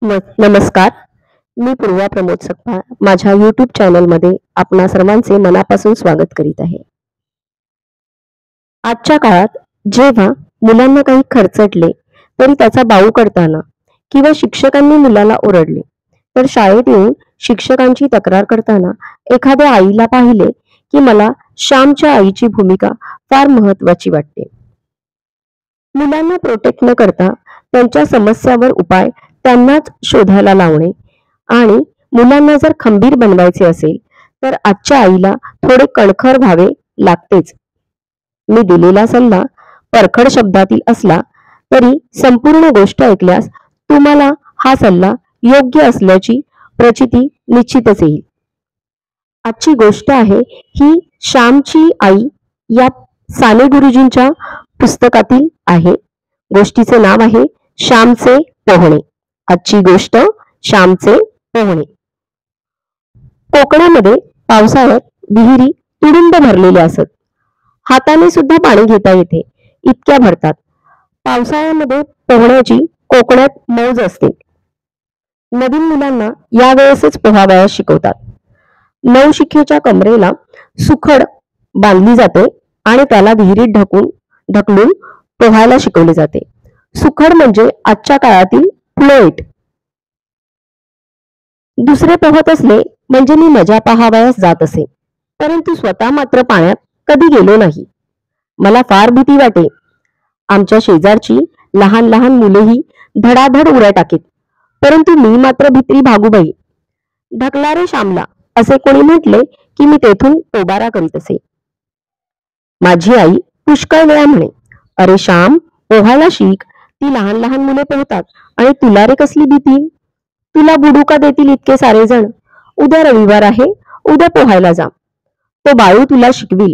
नमस्कार. मी पूर्वा प्रमोद सकपाळ माझ्या यूट्यूब चॅनलमध्ये आपणा सर्वांचे मनापासून स्वागत करीत आहे. आजच्या काळात जेव्हा मुलांना काही खर्चटले तरी त्याचा बाऊ करताना किंवा शिक्षकांनी मुलाला ओरडले तर शाळेत येऊन शिक्षकांची तक्रार करताना एखाद्या आईला पाहिले की मला श्यामच्या आईची भूमिका फार महत्वाची वाटते. मुलांना प्रोटेक्ट न करता त्यांच्या समस्यावर उपाय त्यांनाच शोधायला लावणे आणि मुलांना जर खंबीर बनवायचे असेल तर आजच्या आईला थोडे कणखर व्हावे लागतेच. मी दिलेला सल्ला परखड शब्दातील असला तरी संपूर्ण गोष्ट ऐकल्यास तुम्हाला हा सल्ला योग्य असल्याची प्रचिती निश्चितच येईल. आजची गोष्ट आहे ही श्यामची आई या साने गुरुजींच्या पुस्तकातील आहे. गोष्टीचे नाव आहे श्यामचे पोहणे. आजची गोष्ट श्यामचे पोहणे. कोकणामध्ये पावसाळ्यात विहिरी तुडुंब भरलेल्या असत. हाताने सुद्धा पाणी घेता येते इतक्या भरतात. पावसाळ्यामध्ये पोहण्याची कोकणात मौज असते. नवीन मुलांना यावेळेसच पोहावयास शिकवतात. नवशिकेच्या कमरेला सुखड बांधली जाते आणि त्याला विहिरीत ढकलून पोहायला शिकवले जाते. सुखड म्हणजे आजच्या काळातील फ्लोएट. दुसरे पोहत असले म्हणजे मी मजा पाहावयास जात असे, परंतु स्वतः मात्र पाण्यात कधी गेलो नाही. मला फार भीती वाटे. आमच्या शेजारची लहान लहान मुलेही धडाधड उड्या टाकीत, परंतु मी मात्र भित्री भागूबाई. ढकला रे श्यामला असे कोणी म्हटले की मी तेथून पोबारा करीत असे. माझी आई पुष्कळ वेळा म्हणे, अरे श्याम पोहायला शिक, ती लहान लहान मुले पोहतात आणि तुला रे कसली भीती. तुला बुडू का देतील इतके सारे जण. उद्या रविवार आहे, उद्या पोहायला जा, तो बाळू तुला शिकविल,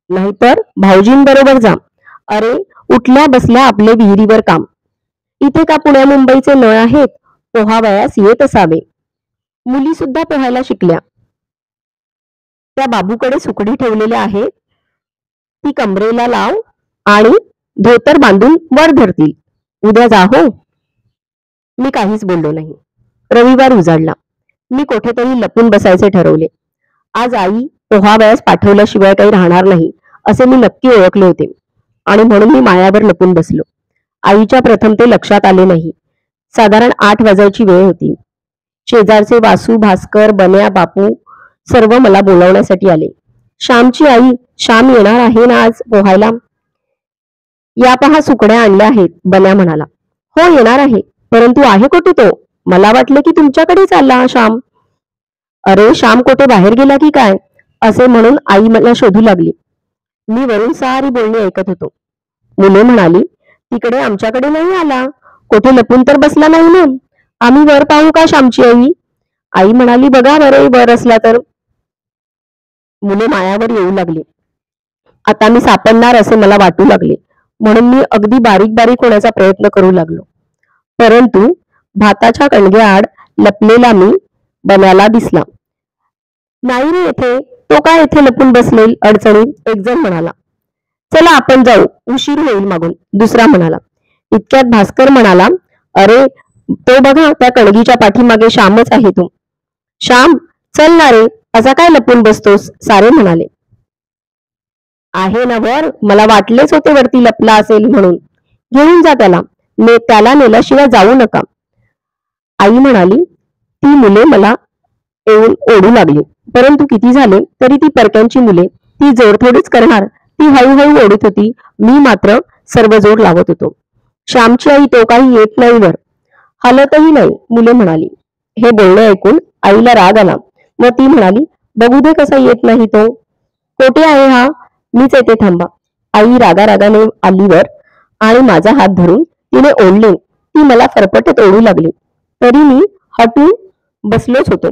नाहीतर भाऊजींबरोबर जा. अरे उठल्या बसल्या आपले विहिरीवर काम. इथे का पुण्या मुंबईचे नळ आहेत, पोहावयास येत असावे. मुली सुद्धा पोहायला शिकल्या. त्या बाबूकडे सुकडी ठेवलेल्या आहेत, ती कमरेला लाव आणि धोतर बांधून वर धरतील. उद्या जा हो. मी काहीच बोललो नाही. रविवार उजाडला. मी कुठेतरी लपून बसायचे ठरवले. आज आई पोहावयास पाठवल्याशिवाय काही राहणार नाही असे मी नक्की ओळखले होते आणि म्हणून मी मायावर लपून बसलो. आईच्या प्रथम ते लक्षात आले नाही. साधारण 8 वाजायची वेळ होती. शेजारचे वासू, भास्कर, बन्या, बापू सर्व मला बोलावण्यासाठी आले. श्यामची आई, श्याम येणार आहे ना आज पोहायला. या पहा सुकड्या आणल्या आहेत, बन्या म्हणाला. हो येणार आहे, परंतु आहे कुठे तो. मला वाटले की तुमच्याकडे चालला श्याम. अरे श्याम कोठे बाहेर गेला की काय असे म्हणून आई मला शोधू लागली. मी वरून सारी बोलणी ऐकत होतो. मुले म्हणाली, तिकडे आमच्याकडे नाही आला, कोठे लपून तर बसला नाही ना. आम्ही वर पाहू का श्यामची आई. आई म्हणाली, बघा बरे वर असला तर. मुले मायावर येऊ लागली. आता मी सापडणार असे मला वाटू लागले, म्हणून मी अगदी बारीक बारीक होण्याचा प्रयत्न करू लागलो. परंतु भाताच्या कणग्याआड लपलेला मी बन्याला दिसला नाही रे येथे. तो काय येथे लपून बसलेल अडचणीत, एक जण म्हणाला. चला आपण जाऊ, उशीर होईल मागून, दुसरा म्हणाला. इतक्यात भास्कर म्हणाला, अरे तो बघा त्या कणगीच्या पाठीमागे श्यामच आहे तो. श्याम चल ना रे, असा काय लपून बसतोस, सारे म्हणाले. आहे ना वर, मला वाटलेच होते वरती लपला असेल म्हणून. घेऊन जा त्याला, त्याला नेल्याशिवाय जाऊ नका. आई म्हणाली. ती मुले मला येऊन ओढू लागली, परंतु किती झाले तरी ती परक्यांची मुले, ती जोर थोडीच करणार. ती हळूहळू ओढत होती, मी मात्र सर्व जोर लावत होतो. श्यामची आई, तो काही येत नाही वर, हलतही नाही, मुले म्हणाली. हे बोलणे ऐकून आईला राग आला व ती म्हणाली, बघू दे कसा येत नाही तो. कोठे आहे हा, मीच येते थांबा. आई रागारागाने आली वर आणि माझा हात धरून तिने ओढले. ती मला फरफटत ओढू लागली, तरी मी हटून बसलोच होतो.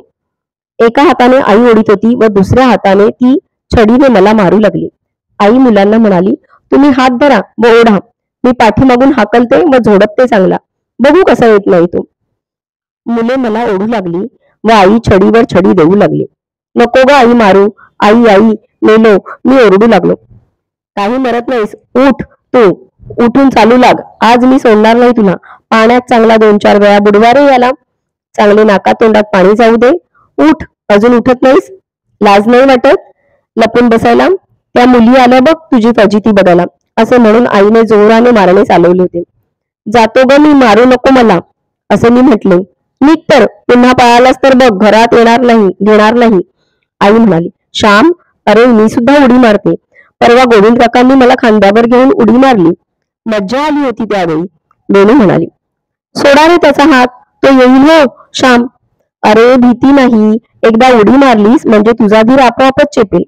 एका हाताने आई ओढीत होती व दुसऱ्या हाताने ती छडीने मला मारू लागली. आई मुलांना म्हणाली, तुम्ही हात धरा व ओढा, मी पाठीमागून हाकलते व झोडपते चांगला, बघू कसा येत नाही तो. मुले मला ओढू लागली व आई छडीवर छडी देऊ लागली. नको ग आई मारू, आई आई मेलो, मी ओरडू लागलो. काही मरत नाहीस, उठ तू, उठून चालू लाग, आज मी सोडणार नाही तुला. पाण्यात चांगला 2-4 वेळा बुडवा रे याला. चांगले नाकात तोंडात पाणी जाऊ दे. उठ, अजून उठत नाहीस? लाज नाही वाटत लपून बसायला? त्या मुली आल्या बघ तुझी फजिती बघायला, असे म्हणून आईने जोराने मारणे चालवले होते. जातो ग मी, मारू नको मला, असे मी म्हटले. निघ तर, पुन्हा पळालास तर बघ घरात येणार नाही, घेणार नाही. आई म्हणाली, श्याम, अरे मी सुद्धा उडी मारते. परवा गोविंद काकांनी मला खांद्यावर घेऊन उडी मारली, मज्जा आली होती त्यावेळी. वेणू म्हणाली, सोडा रे त्याचा हात, तो येईल हो श्याम. अरे भीती नाही, एकदा उडी मारलीस म्हणजे तुझा धीर आपोआपच चेपेल.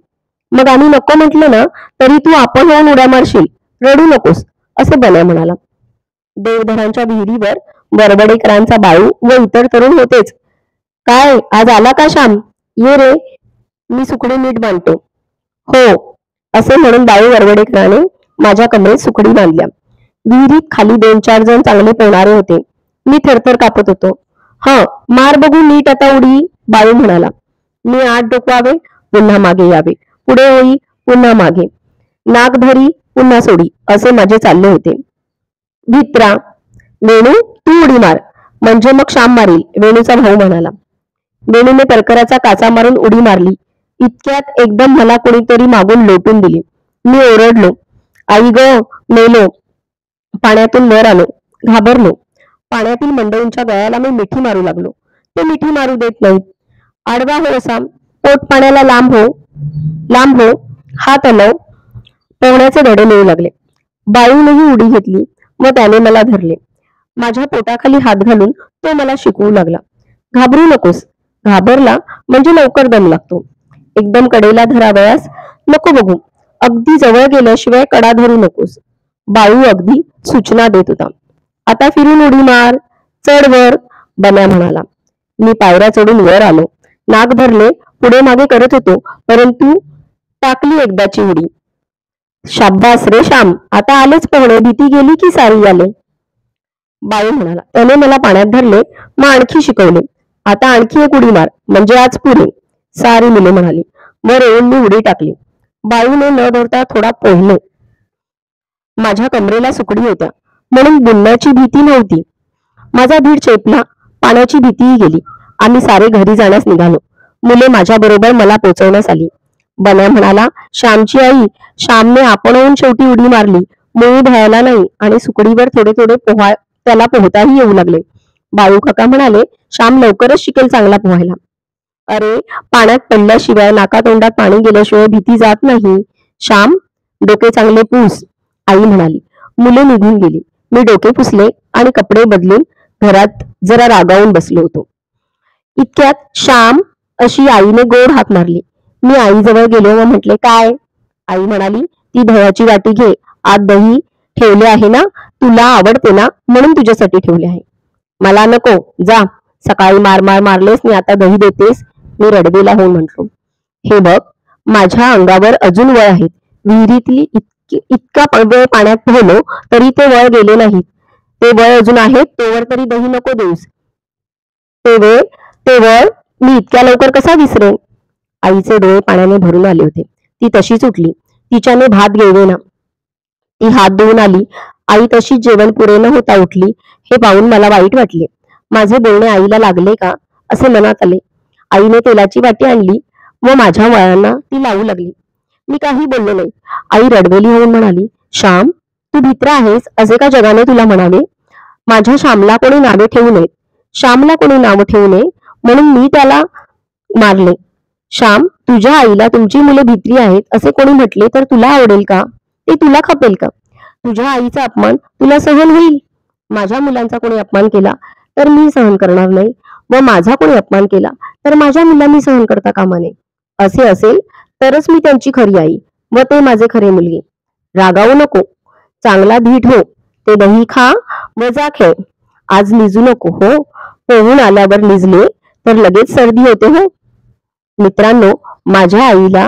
मग आम्ही नको म्हटलं ना तरी तू आपण होऊन उड्या मारशील, रडू नकोस, असे बन्या म्हणाला. देवधरांच्या विहिरीवर वरवडेकरांचा बाळू व इतर तरुण होतेच. काय आज आला का श्याम? ये रे, मी सुकडी नीट बांधतो. हो, असे म्हणून बाळू वरवडेकराने माझ्या कमरेत सुकडी बांधल्या. विहिरीत खाली 2-4 जण चांगले पोहणारे होते. मी थरथर कापत होतो. मार बघू नीट आता उडी, बाळू म्हणाला. मी आत डोकवावे, पुन्हा मागे यावे, पुढे होई, पुन्हा मागे, नाक धरी, पुन्हा सोडी, असे माझे चालले होते. भित्रा, वेणू तू उडी मार, म्हणजे मग श्याम मारील, वेणूचा भाऊ म्हणाला. वेणूने परकराचा काचा मारून उडी मारली. इतक्यात एकदम मला कोणीतरी मागून लोटून दिली. मी ओरडलो, आई ग, मेलो. पाण्यातून वर आलो, घाबरलो. पाण्यातील मंडळींच्या गळ्याला मी मिठी मारू लागलो. ते मिठी मारू देत नाहीत. आडवा हो असा, पोट पाण्याला लांब हो, लांब हो, हात हलव. पोहण्याचे धडे मिळू लागले. बाळूनेही उडी घेतली व त्याने मला धरले. माझ्या पोटाखाली हात घालून तो मला शिकवू लागला. घाबरू नकोस, घाबरला म्हणजे लवकर दम लागतो. एकदम कडेला धरावयास नको बघू, अगदी जवळ गेल्याशिवाय कडा धरू नकोस. बाळू अगदी सूचना देत होता. आता फिरून उडी मार, चढ वर, बन्या म्हणाला. मी पायऱ्या चढून वर आलो. नाक धरले, पुढे मागे करत होतो, परंतु टाकली एकदाची उडी. शाब्बास रे श्याम, आता आलेच पोहणे, भीती गेली की सारी आले. बाळू म्हणाला. त्याने मला पाण्यात धरले, मग आणखी शिकवले. आता आणखी एक उडी मार, म्हणजे आज पुरे, सारी मुले म्हणाली. वर येऊन मी उडी टाकली. बाळूने न धरता थोडा पोहलो. माझ्या कमरेला सुकडी होत्या म्हणून बुडण्याची भीती नव्हती. माझा धीर चेपला, पाण्याची भीतीही गेली. आम्ही सारे घरी जाण्यास निघालो. मुले माझ्या बरोबर मला पोचवण्यास आली. बन्या म्हणाला, श्यामची आई, श्यामने आपण होऊन शेवटी उडी मारली, मुळी भयाला नाही आणि सुकडीवर थोडे थोडे त्याला पोहताही येऊ लागले. बाळू काका म्हणाले, श्याम लवकरच शिकेल चांगला पोहायला. अरे पाण्यात पडल्याशिवाय, नाकातोंडात पाणी गेल्याशिवाय भीती जात नाही. श्याम, डोके चांगले पुस, आई म्हणाली. मुले निघून गेली. मी डोके पुसले आणि कपडे बदलून घरात जरा रागावून बसलो होतो. इतक्यात श्याम, अशी आईने गोड हाक मारली. मी आईजवळ गेलो व म्हटले, काय? आई म्हणाली, ती दह्याची वाटी घे, आत दही ठेवले आहे ना, तुला आवडते ना म्हणून तुझ्यासाठी ठेवले आहे. मला नको, जा, सकाळी मार मार मारलेस आणि आता दही देतेस. मी रडवेला होऊन म्हटलो, हे बघ, माझ्या अंगावर अजून वळ आहेत. विहिरीतली इतका वेळ पाण्यात पोहलो तरी ते वळ गेले नाहीत. ते वळ अजून आहेत, तोवर तरी दही नको देऊस. ते वळ मी इतक्या लवकर कसा विसरेन? आईचे डोळे पाण्याने भरून आले होते. ती तशीच उठली. तिच्याने भात गिळवेना. ती हात धुवून आली. आई तशीच जेवण पुरे न होता उठली. हे पाहून मला वाईट वाटले. माझे बोलणे आईला लागले का असे मनात आले. आईने तेलाची वाटी आणली व माझ्या वळांना ती लावू लागली. मी काही बोललो नाही. आई रडवेली होऊन म्हणाली, श्याम, तू भित्र आहेस असे का जगाने तुला म्हणावे? माझ्या श्यामला कोणी नावे ठेवू नयेत. श्यामला कोणी नाव ठेवू नये म्हणून मी त्याला मारले. श्याम, तुझ्या आईला तुमची मुले भित्री आहेत असे कोणी म्हटले तर तुला आवडेल का? ते तुला खपेल का? तुझ्या आईचा अपमान तुला सहन होईल? माझ्या मुलांचा कोणी अपमान केला तर मी सहन करणार नाही, व माझा कोणी अपमान केला तर माझ्या मुलांनी सहन करता कामा नये. असे असेल तरच मी त्यांची खरी आई व ते माझे खरे मुलगे. रागावू नको, चांगला धीट हो, ते दही खा व जा खेळ. आज निजू नको हो, पोहून आल्यावर निजले तर लगेच सर्दी होते हो. मित्रांनो, माझ्या आईला